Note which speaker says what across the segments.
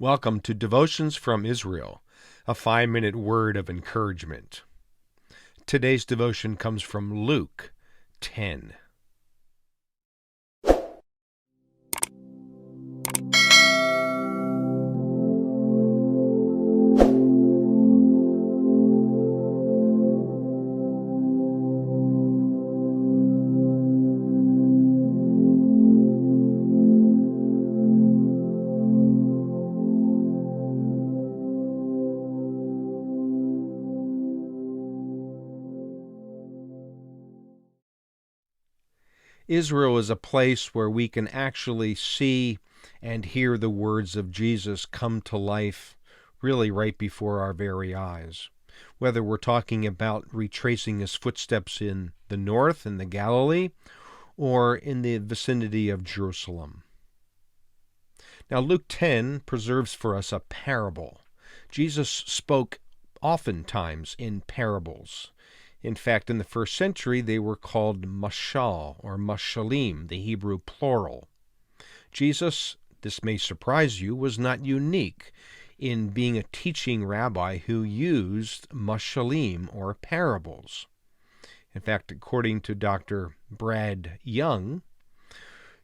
Speaker 1: Welcome to Devotions from Israel, a 5-minute word of encouragement. Today's devotion comes from Luke 10. Israel is a place where we can actually see and hear the words of Jesus come to life really right before our very eyes. Whether we're talking about retracing his footsteps in the north, in the Galilee, or in the vicinity of Jerusalem. Now, Luke 10 preserves for us a parable. Jesus spoke oftentimes in parables. In fact, in the first century, they were called mashal or mashalim, the Hebrew plural. Jesus, this may surprise you, was not unique in being a teaching rabbi who used mashalim or parables. In fact, according to Dr. Brad Young,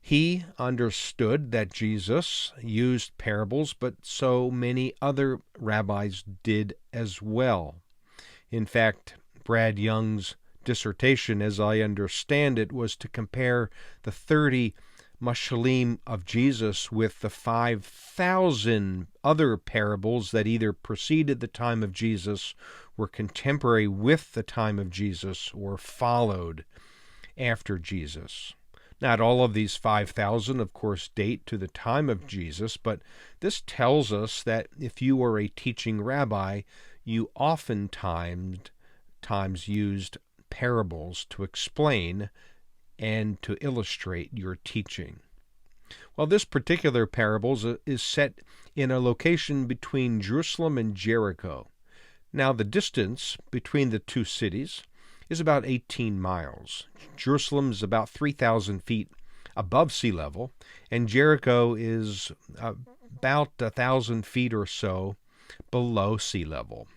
Speaker 1: he understood that Jesus used parables, but so many other rabbis did as well. In fact, Brad Young's dissertation, as I understand it, was to compare the 30 mashalim of Jesus with the 5,000 other parables that either preceded the time of Jesus, were contemporary with the time of Jesus, or followed after Jesus. Not all of these 5,000, of course, date to the time of Jesus, but this tells us that if you were a teaching rabbi, you oftentimes used parables to explain and to illustrate your teaching. Well, this particular parable is set in a location between Jerusalem and Jericho. Now, the distance between the two cities is about 18 miles. Jerusalem is about 3,000 feet above sea level, and Jericho is about 1,000 feet or so below sea level.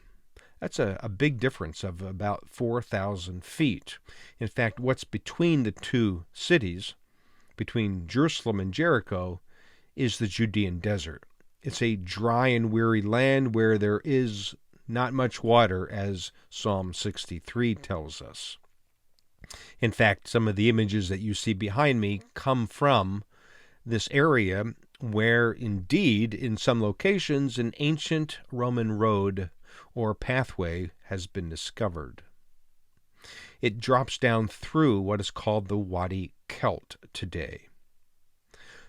Speaker 1: That's a big difference of about 4,000 feet. In fact, what's between the two cities, between Jerusalem and Jericho, is the Judean Desert. It's a dry and weary land where there is not much water, as Psalm 63 tells us. In fact, some of the images that you see behind me come from this area where, indeed, in some locations, an ancient Roman road or pathway has been discovered. It drops down through what is called the Wadi Kelt today.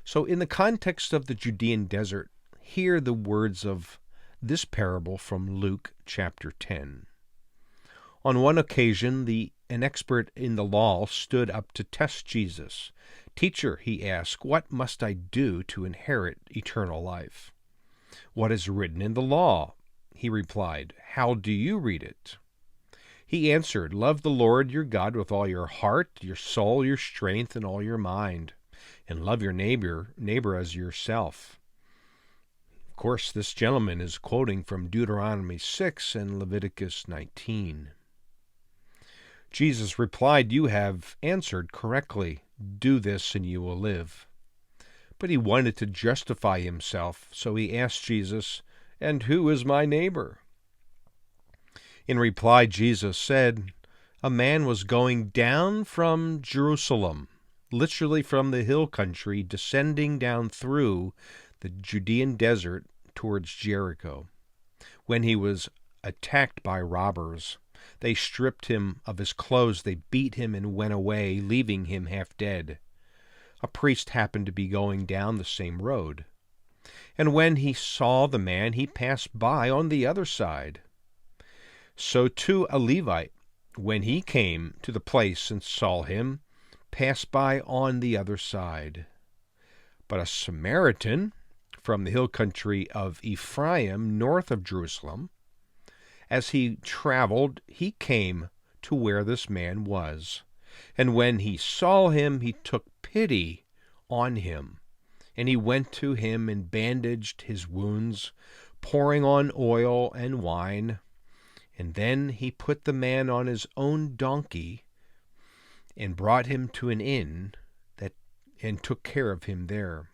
Speaker 1: So in the context of the Judean Desert, hear the words of this parable from Luke chapter 10. On one occasion, an expert in the law stood up to test Jesus. "Teacher," he asked, "what must I do to inherit eternal life?" "What is written in the law?" He replied, "How do you read it?" He answered, "Love the Lord your God with all your heart, your soul, your strength, and all your mind, and love your neighbor as yourself." Of course, this gentleman is quoting from Deuteronomy 6 and Leviticus 19. Jesus replied, "You have answered correctly. Do this and you will live." But he wanted to justify himself, so he asked Jesus, "And who is my neighbor?" In reply, Jesus said, "A man was going down from Jerusalem, literally from the hill country, descending down through the Judean Desert towards Jericho. When he was attacked by robbers, they stripped him of his clothes, they beat him and went away, leaving him half dead. A priest happened to be going down the same road. And when he saw the man, he passed by on the other side. So too a Levite, when he came to the place and saw him, passed by on the other side. But a Samaritan from the hill country of Ephraim, north of Jerusalem, as he traveled, he came to where this man was. And when he saw him, he took pity on him And he went to him and bandaged his wounds, pouring on oil and wine. And then he put the man on his own donkey and brought him to an inn and took care of him there.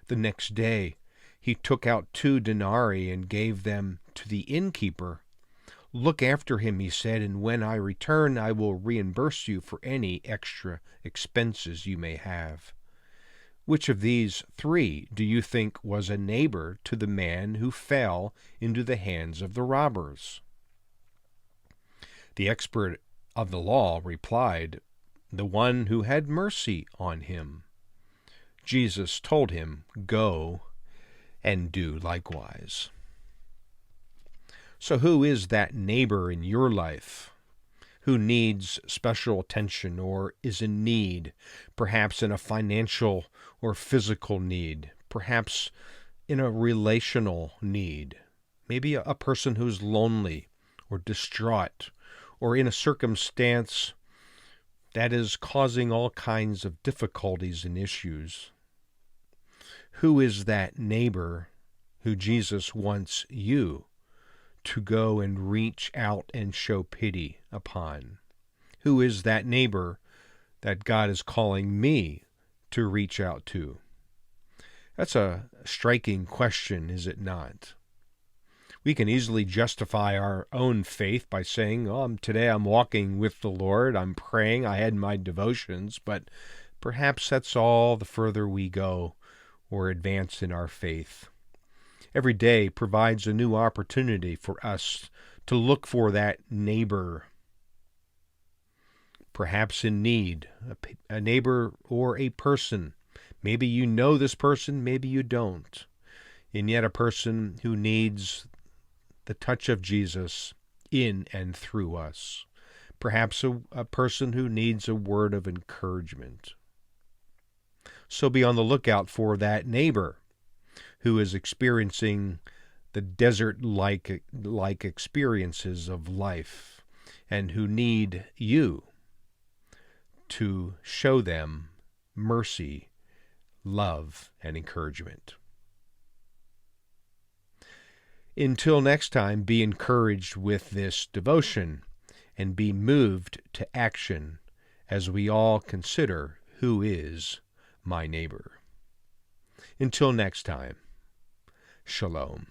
Speaker 1: The next day he took out 2 denarii and gave them to the innkeeper. Look after him, he said, and when I return I will reimburse you for any extra expenses you may have. Which of these 3 do you think was a neighbor to the man who fell into the hands of the robbers? The expert of the law replied, the one who had mercy on him. Jesus told him, go and do likewise. So who is that neighbor in your life who needs special attention or is in need, perhaps in a financial or physical need, perhaps in a relational need, maybe a person who's lonely or distraught or in a circumstance that is causing all kinds of difficulties and issues? Who is that neighbor who Jesus wants you to go and reach out and show pity upon? Who is that neighbor that God is calling me to reach out to? That's a striking question, is it not? We can easily justify our own faith by saying, today I'm walking with the Lord, I'm praying, I had my devotions, but perhaps that's all the further we go or advance in our faith. Every day provides a new opportunity for us to look for that neighbor, perhaps in need, a neighbor or a person. Maybe you know this person, maybe you don't, and yet a person who needs the touch of Jesus in and through us. Perhaps a person who needs a word of encouragement. So be on the lookout for that neighbor who is experiencing the desert-like experiences of life and who need you to show them mercy, love, and encouragement. Until next time, be encouraged with this devotion and be moved to action as we all consider who is my neighbor. Until next time, shalom.